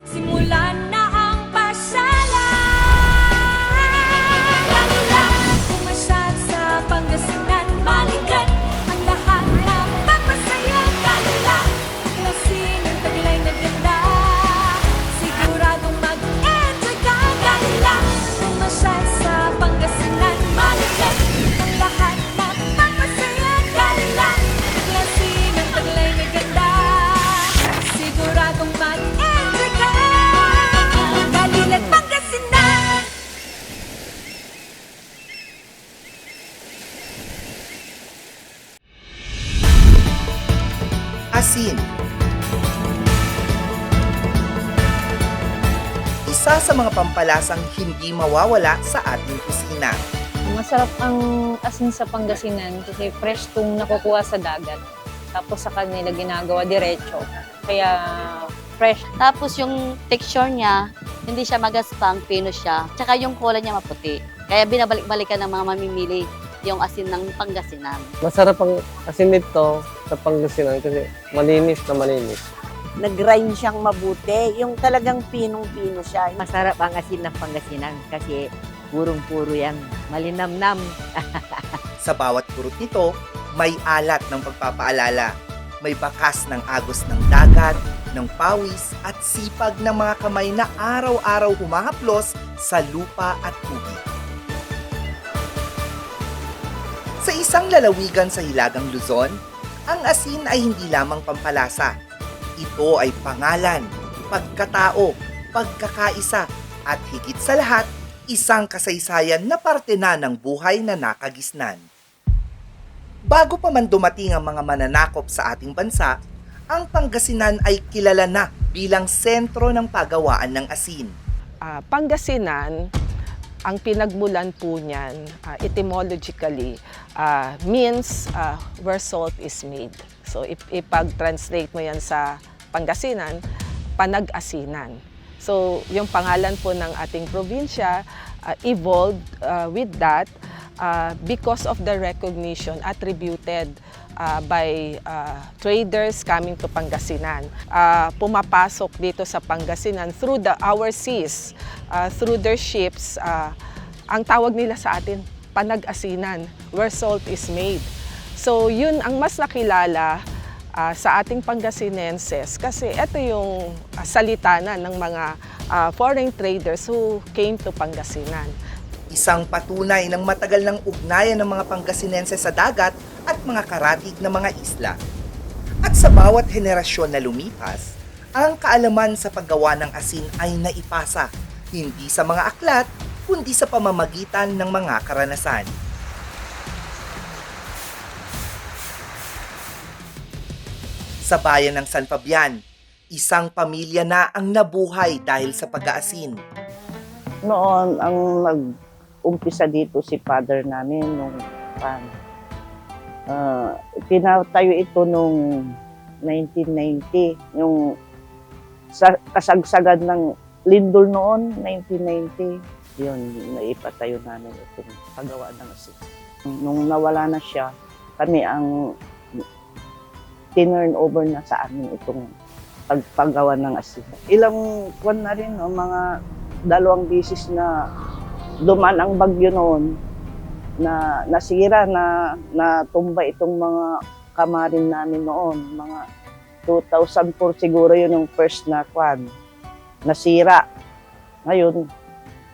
Simulan na ang pasyalan. Lang pumasyal sa Pangasinan, balikan ang lahat na papasaya. Lang klasin ang taglay na ganda, siguradong mag-enjoy ka. Lang pumasyal sa Pangasinan, balikan ang lahat na papasaya. Lang klasin ang taglay na ganda, siguradong mag-enjoy ka. Kalilan Pangasinan. Asin. Isa sa mga pampalasang hindi mawawala sa ating kusina. Masarap ang asin sa Pangasinan kasi fresh tong nakukuha sa dagat. Tapos sa kanila ginagawa diretso. Kaya fresh. Tapos yung texture niya, hindi siya magaspang, pino siya. Tsaka yung kulay niya maputi. Kaya binabalik-balikan ng mga mamimili yung asin ng Pangasinan. Masarap ang asin nito sa Pangasinan kasi malinis na malinis. Nag-grind siyang mabuti. Yung talagang pinong-pino siya. Masarap ang asin ng Pangasinan kasi purong-puro yan. Malinamnam. Sa bawat kurot nito, may alat ng pagpapaalala. May bakas ng agos ng dagat, ng pawis at sipag ng mga kamay na araw-araw humahaplos sa lupa at tubig. Sa isang lalawigan sa Hilagang Luzon, ang asin ay hindi lamang pampalasa. Ito ay pangalan, pagkatao, pagkakaisa at higit sa lahat, isang kasaysayan na parte na ng buhay na nakagisnan. Bago pa man dumating ang mga mananakop sa ating bansa, ang Pangasinan ay kilala na bilang sentro ng pagawaan ng asin. Pangasinan, ang pinagmulan po niyan, etymologically, means where salt is made. So ipag-translate mo yan sa Pangasinan, panag-asinan. So yung pangalan po ng ating probinsya evolved with that because of the recognition attributed by traders coming to Pangasinan. Pumapasok dito sa Pangasinan through our seas, through their ships. Ang tawag nila sa atin, panag-asinan, where salt is made. So yun ang mas nakilala sa ating Pangasinenses kasi ito yung salita na ng mga foreign traders who came to Pangasinan. Isang patunay ng matagal ng ugnayan ng mga Pangasinense sa dagat at mga karatig na mga isla. At sa bawat henerasyon na lumipas, ang kaalaman sa paggawa ng asin ay naipasa, hindi sa mga aklat, kundi sa pamamagitan ng mga karanasan. Sa bayan ng San Fabian, isang pamilya na ang nabuhay dahil sa pag-aasin. Noon, ang nag-umpisa dito si father namin nung pinatayo ito nung 1990. Yung kasagsagan ng lindol noon, 1990. Yun, naipatayo namin itong paggawa ng asin. Nung nawala na siya, kami ang tinurn over na sa amin itong paggawa ng asin. Ilang buwan na rin, no, mga 2 beses na duman ang bagyo noon, na nasira, natumba itong mga kamarin namin noon. Mga 2004 siguro yun yung first na nasira. Ngayon,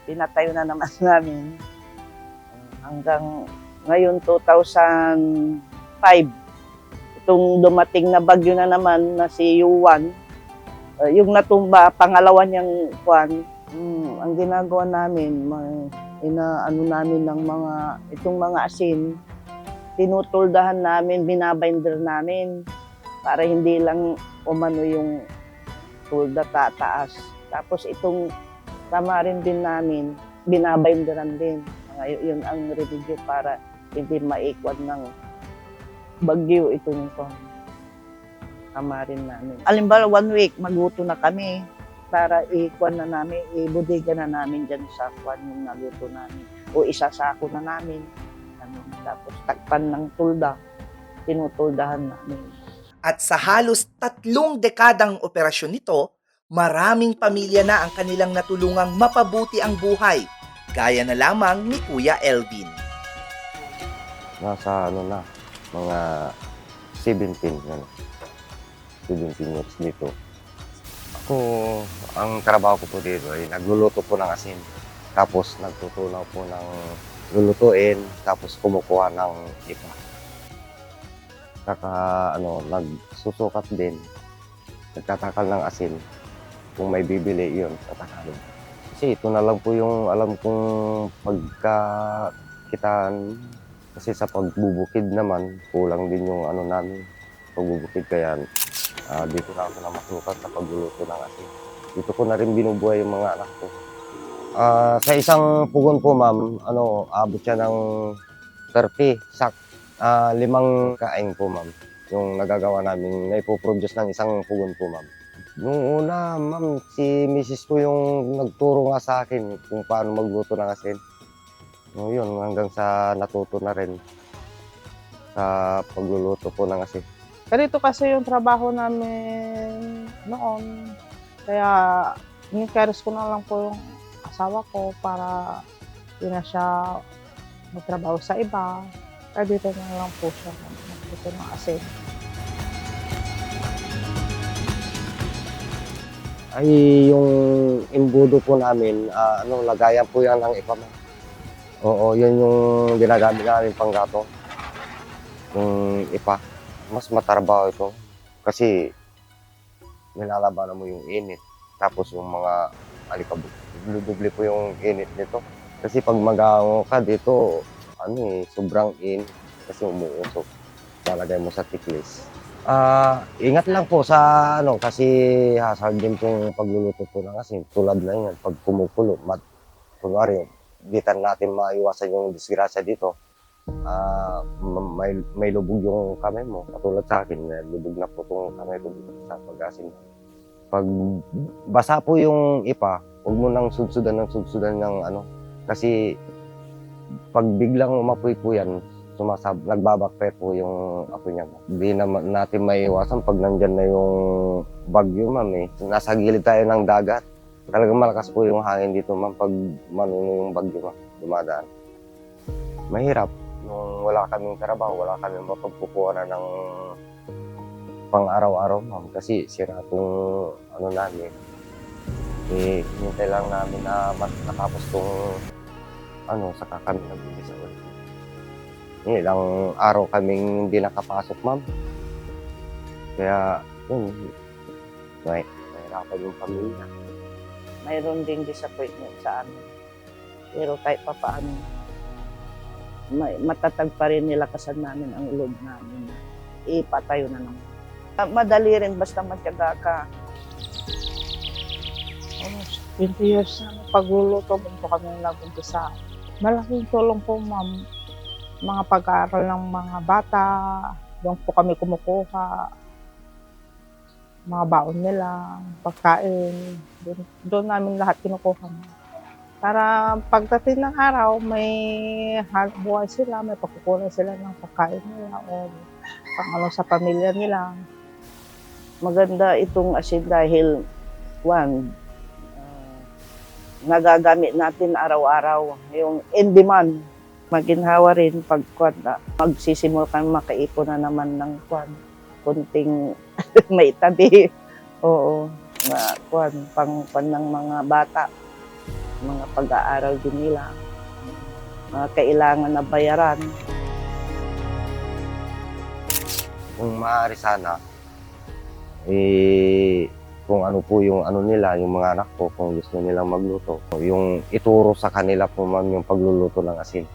pinatayo na naman namin. Hanggang ngayon, 2005, itong dumating na bagyo na naman na si Yuan, yung natumba, pangalawa niyang ang ginagawa namin, inaano namin ng itong mga asin, tinutuldahan namin, binabinder namin para hindi lang umano yung tulda tataas. Tapos itong tamarin din namin, binabinderan din. Yun ang remedyo para hindi maikwad ng bagyo itong tamarin namin. Alimbawa, 1 week, magluto na kami para ikwan na namin, ibudega na namin dyan sa kwan yung naluto namin. O isasako na namin. Tapos takpan ng tulda, tinutuldahan namin. At sa halos 3 dekadang operasyon nito, Maraming pamilya na ang kanilang natulungang mapabuti ang buhay, gaya na lamang ni Kuya Elvin. Nasa mga 17 years dito. Ako, ang trabaho ko po dito ay nagluluto po ng asin. Tapos nagtutunaw po ng lulutuin, tapos kumukuha ng iba. Saka nagsusukat din, nagtatakal ng asin. Kung may bibili, yun, tatakalin. Kasi ito na lang po yung alam kong pagkakitaan. Kasi sa pagbubukid naman, kulang din yung namin, pagbubukid. Kaya dito na ako na masukat sa pagluluto ng asin. Dito ko na rin binubuhay yung mga anak ko. Sa isang pugon po, ma'am, abot siya ng 30 sak. 5 kaing po, ma'am, yung nagagawa namin, na ipoproduce ng isang pugon po, ma'am. Noong una, ma'am, si Mrs. ko yung nagturo nga sa akin kung paano magluto ng asin. Yun, hanggang sa natuto na rin sa pagluluto po ng asin. Ganito kasi yung trabaho namin noon. Kaya in-encourage ko na lang po yung asawa ko para hindi na siya magtrabaho sa iba. Kaya dito na lang po siya magluto ng asin. Ay, yung imbudo po namin, lagayan po yan ng ipa. Oo, yun yung ginagamit namin pang gato. Yung ipa. Mas matarbaho ito. Kasi nilalabanan mo yung init. Tapos yung mga alikabok. Duble po yung init nito. Kasi pag mag-aango ka dito, sobrang init. Kasi umuusok. Lalagay mo sa tiklis. Ingat lang po sa kasi hazard din pong pagluluto po ng asin. Tulad na yan, pag kumukulo, kunwari, di natin maiwasan yung disgrasya dito. May lubog yung kamay mo. Katulad sa akin, lubog na po itong kamay ko dito sa pag-asin. Pag basa po yung ipa, huwag mo nang sudsudan ng kasi pag biglang umapoy po yan, nagbabakpe po yung apoy niya. Hindi naman natin maiwasan pag nandyan na yung bagyo, ma'am. Nasa gilid tayo ng dagat. Talagang malakas po yung hangin dito, ma'am, pag manuno yung bagyo, ma'am, dumadaan. Mahirap. Nung wala kaming trabaho, wala kaming mapagkukuha ng pang-araw-araw, ma'am. Kasi sira itong namin. Hinintay lang namin na matapos itong saka kami nag-umpisa ulit. Ilang araw kaming hindi nakapasok, ma'am. Kaya, nahirapan yung pamilya. Mayroon ding disappointment sa amin. Pero kahit pa paano, matatag pa rin nilakasan namin ang loob namin. Ipatayo na naman. Madali rin basta matyaga ka. Almost 20 years na pagluluto po kami nag-umpisa. Malaking tulong po, ma'am. Mga pag-aaral ng mga bata, doon po kami kumukuha. Mga baon nila, pagkain, doon namin lahat kinukuha. Para pagdating ng araw, may buhay sila, may pagkukunan sila ng pagkain nila o pang sa pamilya nila. Maganda itong asin dahil, nagagamit natin araw-araw, yung in demand. Maginhawa rin pag magsisimula kami makaipon na naman ng kunting may tabi. Oo, pang ng mga bata, mga pag-aaral din nila, mga kailangan na bayaran. Kung maaari sana, kung ano po yung nila, yung mga anak ko, kung gusto nilang magluto, yung ituro sa kanila po, ma'am, yung pagluluto ng asin.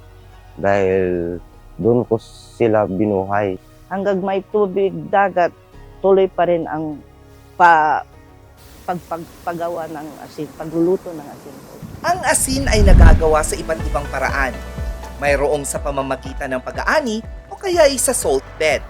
Dahil doon ko sila binuhay. Hanggang may tubig, dagat, tuloy pa rin ang paggawa ng asin, pagluluto ng asin. Ang asin ay nagagawa sa iba't ibang paraan. Mayroong sa pamamagitan ng pag-aani o kaya ay sa salt bed.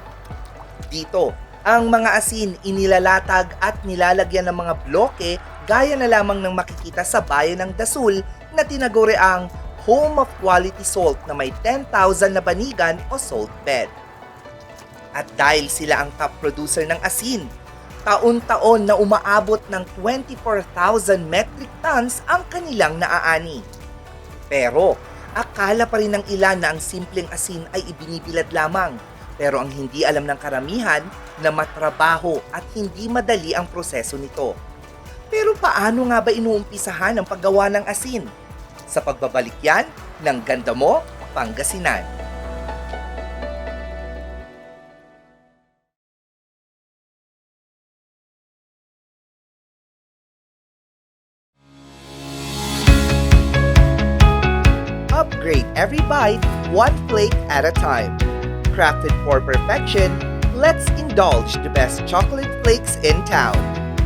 Dito, ang mga asin inilalatag at nilalagyan ng mga bloke gaya na lamang ng makikita sa bayan ng Dasul na tinaguri ang Home of Quality Salt na may 10,000 na banigan o salt bed. At dahil sila ang top producer ng asin, Taon-taon na umaabot ng 24,000 metric tons ang kanilang naaani. Pero akala pa rin ng ilan na ang simpleng asin ay ibinibilad lamang. Pero ang hindi alam ng karamihan na matrabaho at hindi madali ang proseso nito. Pero paano nga ba inuumpisahan ang paggawa ng asin? Sa pagbabalik yan ng Ganda Mo, Pangasinan. Upgrade every bite, one flake at a time. Crafted for perfection, let's indulge the best chocolate flakes in town.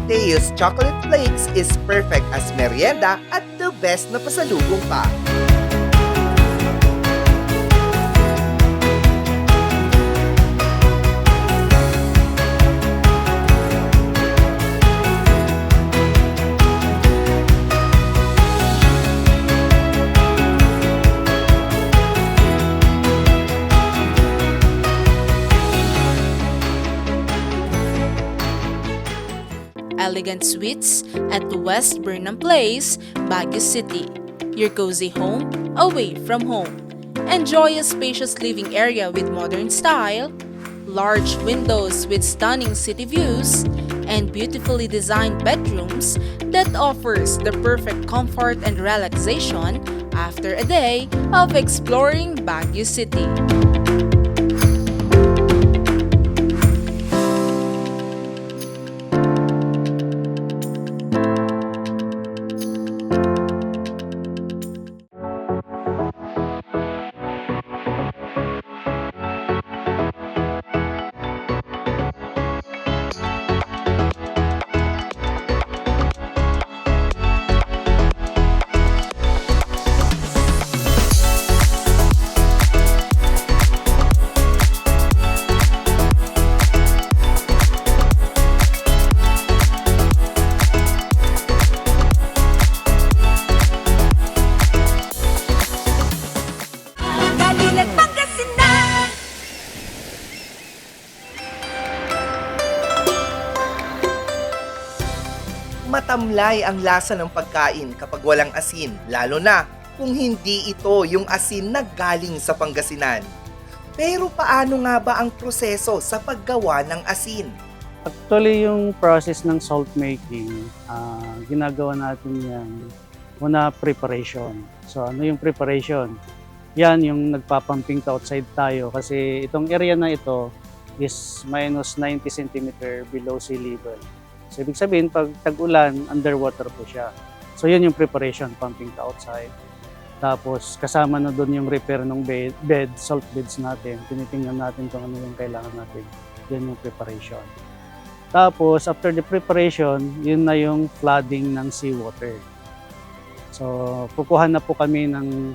Teo's Chocolate Flakes is perfect as merienda at the best na pasalubong pa. Elegant Suites at West Burnham Place, Baguio City. Your cozy home away from home. Enjoy a spacious living area with modern style, large windows with stunning city views, and beautifully designed bedrooms that offers the perfect comfort and relaxation after a day of exploring Baguio City. Galing Pangasinan. Matamlay ang lasa ng pagkain kapag walang asin, lalo na kung hindi ito yung asin na galing sa Pangasinan. Pero paano nga ba ang proseso sa paggawa ng asin? Actually, yung process ng salt making, ginagawa natin yan, una preparation. So ano yung preparation? Yan yung nagpapumping to outside tayo kasi itong area na ito is minus 90 cm below sea level. So ibig sabihin, pag tag-ulan, underwater po siya. So yun yung preparation, pumping to outside. Tapos kasama na doon yung repair ng bed, salt beds natin. Tinitingnan natin kung ano yung kailangan natin. Yan yung preparation. Tapos after the preparation, yun na yung flooding ng seawater. So kukuha na po kami ng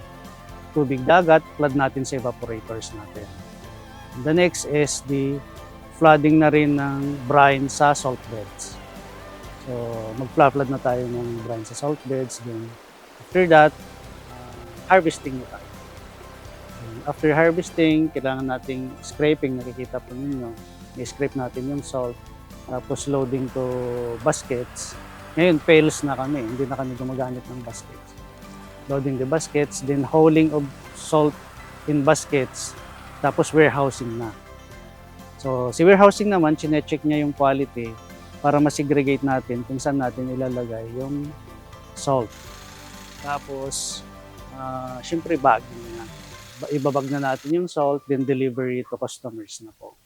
tubig dagat, flood natin sa evaporators natin. The next is the flooding na rin ng brine sa salt beds. So mag-flood na tayo ng brine sa salt beds. Then after that, harvesting na tayo. And after harvesting, kailangan nating scraping. Nakikita po ninyo, i-scrape natin yung salt. Tapos loading to baskets. Ngayon, pails na kami. Hindi na kami gumagamit ng baskets. Loading the baskets, then hauling of salt in baskets. Tapos warehousing na. So, si warehousing naman, chine-check niya yung quality para ma-segregate natin kung saan natin ilalagay yung salt. Tapos, syempre bagging na. Ibabag na natin yung salt, then delivery to customers na po.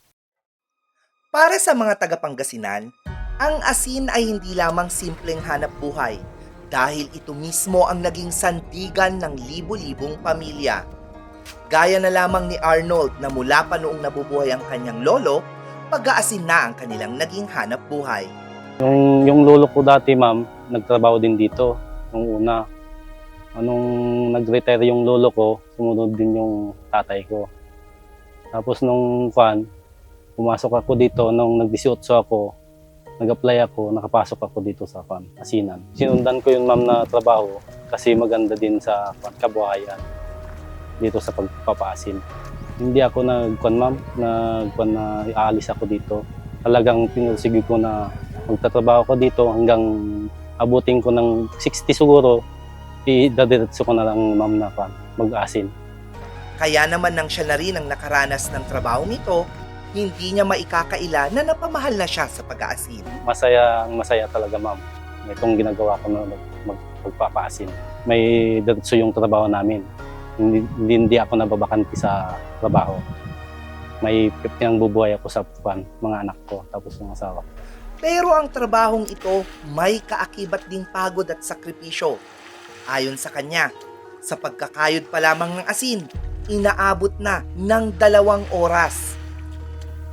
Para sa mga taga-Pangasinan, ang asin ay hindi lamang simpleng hanap buhay dahil ito mismo ang naging sandigan ng libu-libong pamilya. Gaya na lamang ni Arnold na mula pa noong nabubuhay ang kanyang lolo, pag-aasin na ang kanilang naging hanap buhay. Yung lolo ko dati, ma'am, nagtrabaho din dito nung una. Anong nag-retire yung lolo ko, sumunod din yung tatay ko. Tapos nung pumasok ako dito, nung nag-18 ako, nag-apply ako, nakapasok ako dito sa asinan. Sinundan ko yung ma'am na trabaho kasi maganda din sa kabuhayan dito sa pagpapaasin. Hindi ako ma'am, na aalis ako dito. Talagang pinursige ko na magtatrabaho ko dito hanggang abutin ko ng 60 siguro, idadiretso ko na lang ma'am na mag-asin. Kaya naman nang siya na rin ang nakaranas ng trabaho nito, hindi niya maikakaila na napamahal na siya sa pag-aasin. Masaya talaga ma'am. Itong ginagawa ko na magpapaasin. May diretso yung trabaho namin. Hindi ako nababakanti sa trabaho. May pinangbubuhay ako sa mga anak ko, tapos yung asawa ko. Pero ang trabahong ito may kaakibat ding pagod at sakripisyo. Ayon sa kanya, sa pagkakayod pa lamang ng asin, inaabot na ng 2 oras.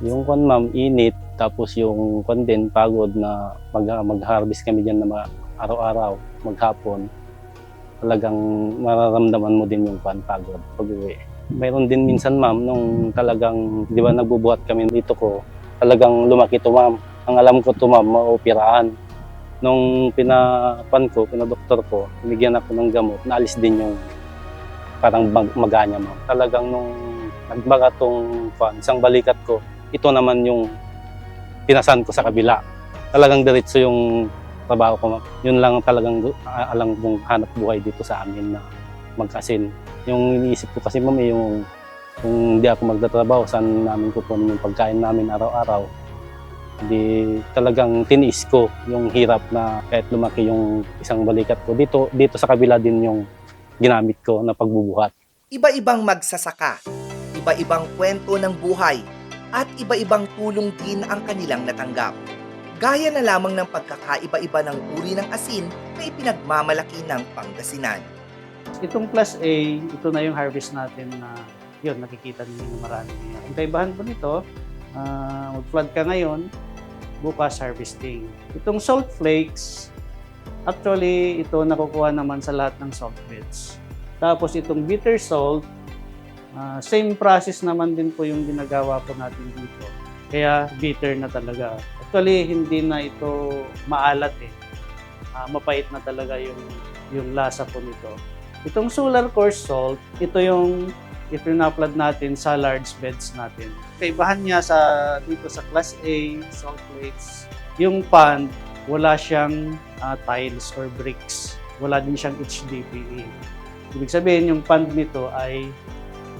Yung ma'am, init, tapos yung din, pagod na mag-harvest kami dyan na araw-araw, maghapon. Talagang mararamdaman mo din yung pagod pag-uwi. Mayroon din minsan ma'am, nung talagang, di ba nagbubuhat kami dito ko, talagang lumaki to ma'am. Ang alam ko to ma'am, maoperahan. Nung pinadoktor ko, binigyan ako ng gamot, naalis din yung parang maganya ma'am. Talagang nung nagbaga tong isang balikat ko, ito naman yung pinasan ko sa kabila. Talagang diretso yung trabaho ko ma'am. Yun lang talagang alam kong hanap buhay dito sa amin na mag-asin. Yung iniisip ko kasi ma'am, yung kung hindi ako magtatrabaho, saan namin kukunin yung pagkain namin araw-araw. Hindi talagang tiniis ko yung hirap na kahit lumaki yung isang balikat ko. Dito sa kabila din yung ginamit ko na pagbubuhat. Iba-ibang magsasaka, iba-ibang kwento ng buhay, at iba-ibang tulong din ang kanilang natanggap. Gaya na lamang ng pagkakaiba-iba ng uri ng asin na ipinagmamalaki ng Pangasinan. Itong Class A, ito na yung harvest natin na yun, nakikita ninyo na marami. Ang kaibahan po nito, mag-flood ka ngayon, bukas harvesting. Itong salt flakes, actually ito nakukuha naman sa lahat ng salt beds. Tapos itong bitter salt, same process naman din po yung ginagawa po natin dito. Kaya bitter na talaga. Actually hindi na ito maalat eh. Mapait na talaga yung lasa po nito. Itong solar coarse salt, ito yung ipina-flood natin sa large beds natin. Kaibahan niya dito sa Class A, salt flakes, yung pond, wala siyang tiles or bricks. Wala din siyang HDPE. Ibig sabihin, yung pond nito ay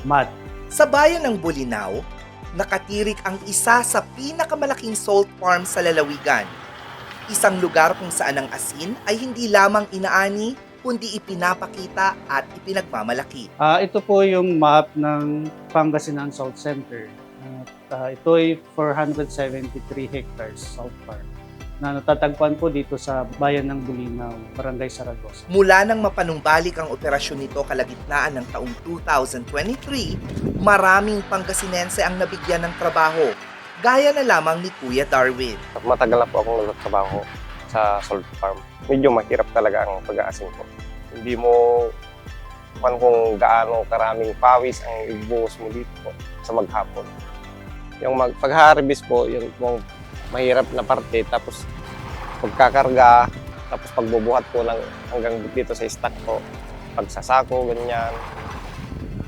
mud. Sa bayan ng Bolinao, nakatirik ang isa sa pinakamalaking salt farm sa lalawigan. Isang lugar kung saan ang asin ay hindi lamang inaani, kundi ipinapakita at ipinagmamalaki. Ito po yung map ng Pangasinan Salt Center. Ito ay 473 hectares salt farm na natatagpuan po dito sa bayan ng Bolinao, Barangay Saragosa. Mula nang mapanumbalik ang operasyon nito kalagitnaan ng taong 2023, maraming Pangasinense ang nabigyan ng trabaho, gaya na lamang ni Kuya Darwin. Matagal na po akong nagtatrabaho sa salt farm. Medyo mahirap talaga ang pag-aasin ko. Hindi mo kung gaano karaming pawis ang ibuhos mo dito po sa maghapon. Yung pag-harvest po, yung mahirap na parte, tapos pagkakarga, tapos pagbubuhat po hanggang dito sa stock po, pagsasako, ganyan,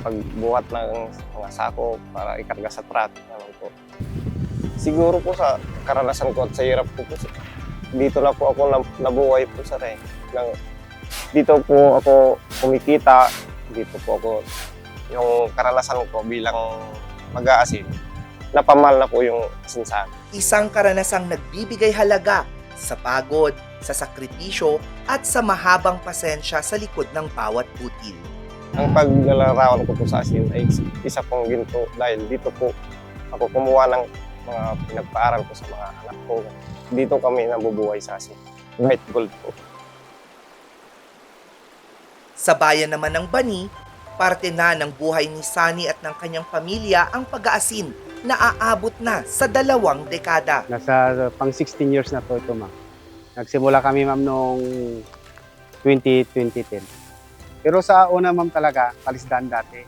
pagbuhat ng mga sako para ikarga sa truck, ano po. Siguro po sa karanasan ko at sa hirap ko po, dito na po ako nabuhay po sa rin. Dito po ako kumikita, dito po ako, yung karanasan ko bilang mag-aasin, napamahal na po yung asin sa akin. Isang karanasang nagbibigay halaga sa pagod, sa sakripisyo, at sa mahabang pasensya sa likod ng bawat butil. Ang paglalarawan ko po sa asin ay isa pong ginto dahil dito po ako kumuha ng mga pinagpaaral ko sa mga anak ko. Dito kami nabubuhay sa asin. White gold po. Sa bayan naman ng Bani, parte na ng buhay ni Sunny at ng kanyang pamilya ang pag-aasin na aabot na sa 2 dekada. Nasa pang 16 years na po ito, ma'am. Nagsimula kami, ma'am, noong 2010. Pero sa una, ma'am, talaga, palisdaan dati.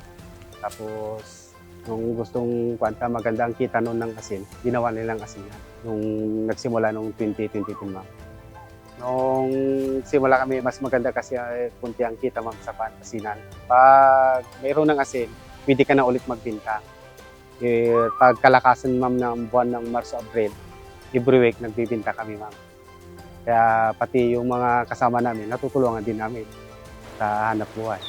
Tapos, nung gustong maganda ang kita noon ng asin, ginawa nilang asin yan. Nung nagsimula noong 2022, ma'am. Nung simula kami, mas maganda kasi kunti ang kita, ma'am, sa asinan. Pag mayroon ng asin, pwede ka na ulit magbinta. Pag kalakasan, ma'am, ng buwan ng Marso, Abril, every week nagbibinta kami, ma'am. Kaya pati yung mga kasama namin, natutulungan din namin sa hanap buhay.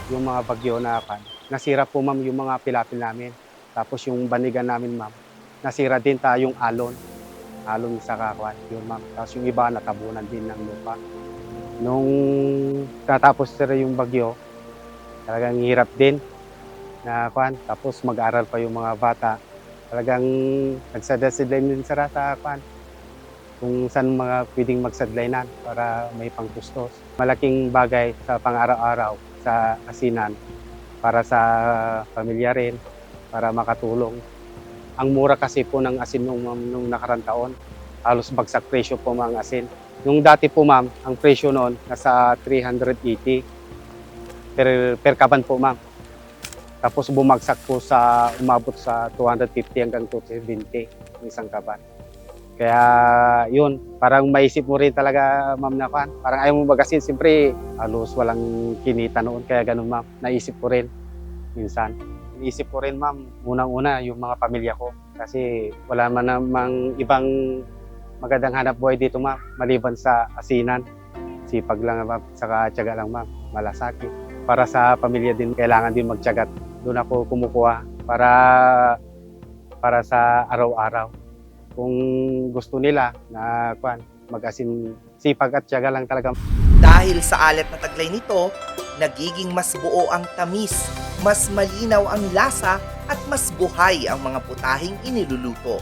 Yung mga bagyo na nasira po, ma'am, yung mga pilapil namin. Tapos yung banigan namin, ma'am, nasira din tayong alon sa kakuan, yun, ma'am. Tapos yung iba natabunan din ng lupa. Nung tatapos sila yung bagyo, talagang hirap din na kuan. Tapos mag-aral pa yung mga bata. Talagang nagsadasideline din sila sa kuan. Kung saan mga pwedeng magsadlinan para may pangtustos. Malaking bagay sa pang-araw-araw sa asinan para sa pamilya rin, para makatulong. Ang mura kasi po ng asin nung nakarang taon, halos bagsak presyo po mga asin. Yung dati po, ma'am, ang presyo noon nasa 380 per kaban po, ma'am. Tapos bumagsak po umabot sa 250 hanggang 270 ng isang kaban. Kaya yun, parang maisip mo rin talaga, ma'am, na kan. Parang ayaw mo magasin, siyempre halos walang kinita noon. Kaya ganun, ma'am, naisip ko rin minsan. Naisip ko rin, ma'am, unang-una yung mga pamilya ko. Kasi wala man namang ibang magandang hanap buhay dito, ma'am, maliban sa asinan. Sipag lang, ma'am, saka tiyaga lang, ma'am, malasakit. Para sa pamilya din, kailangan din magtiyagat. Doon ako kumukuha para sa araw-araw. Kung gusto nila na mag-asin, sipag at tiyaga lang talaga. Dahil sa alat na taglay nito, nagiging mas buo ang tamis, mas malinaw ang lasa at mas buhay ang mga putahing iniluluto.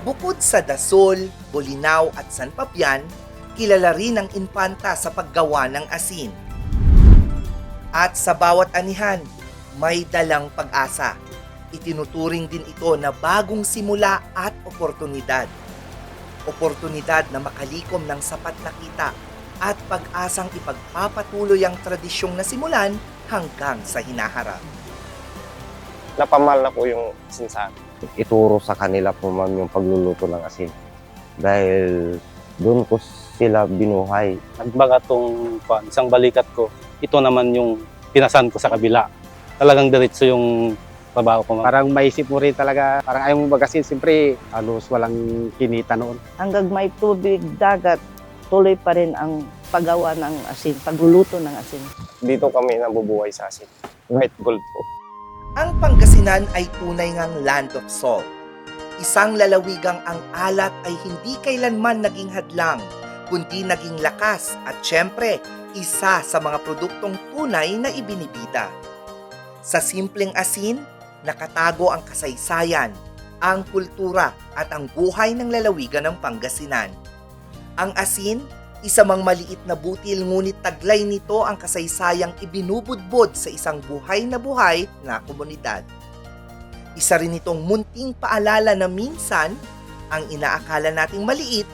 Bukod sa dasol, bolinaw at sanpapyan, kilala rin ang Infanta sa paggawa ng asin. At sa bawat anihan, may dalang pag-asa. Itinuturing din ito na bagong simula at oportunidad. Oportunidad na makalikom ng sapat na kita at pag-asang ipagpapatuloy ang tradisyong nasimulan hanggang sa hinaharap. Napamahal na po yung asin sa akin. Ituro sa kanila po, ma'am, yung pagluluto ng asin. Dahil doon ko sila binuhay. Nagbaga tong isang balikat ko, ito naman yung pinasan ko sa kabila. Talagang diretso yung trabaho ko, ma'am. Parang maisip mo rin talaga, parang ayaw mo magasin, siyempre halos walang kinita noon. Hanggang may tubig, dagat, tuloy pa rin ang paggawa ng asin, pagluluto ng asin. Dito kami nabubuhay sa asin. White gold po. Ang Pangasinan ay tunay ngang land of salt. Isang lalawigang ang alat ay hindi kailanman naging hadlang, kundi naging lakas at syempre, isa sa mga produktong tunay na ibinibida. Sa simpleng asin, nakatago ang kasaysayan, ang kultura at ang buhay ng lalawigan ng Pangasinan. Ang asin, isa mang maliit na butil ngunit taglay nito ang kasaysayang ibinubudbod sa isang buhay na komunidad. Isa rin itong munting paalala na minsan, ang inaakala nating maliit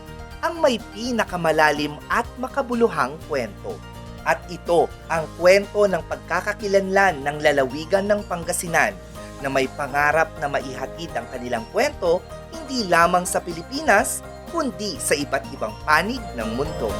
ang may pinakamalalim at makabuluhang kwento. At ito ang kwento ng pagkakakilanlan ng lalawigan ng Pangasinan na may pangarap na maihatid ang kanilang kwento hindi lamang sa Pilipinas, kundi sa iba't ibang panig ng mundo.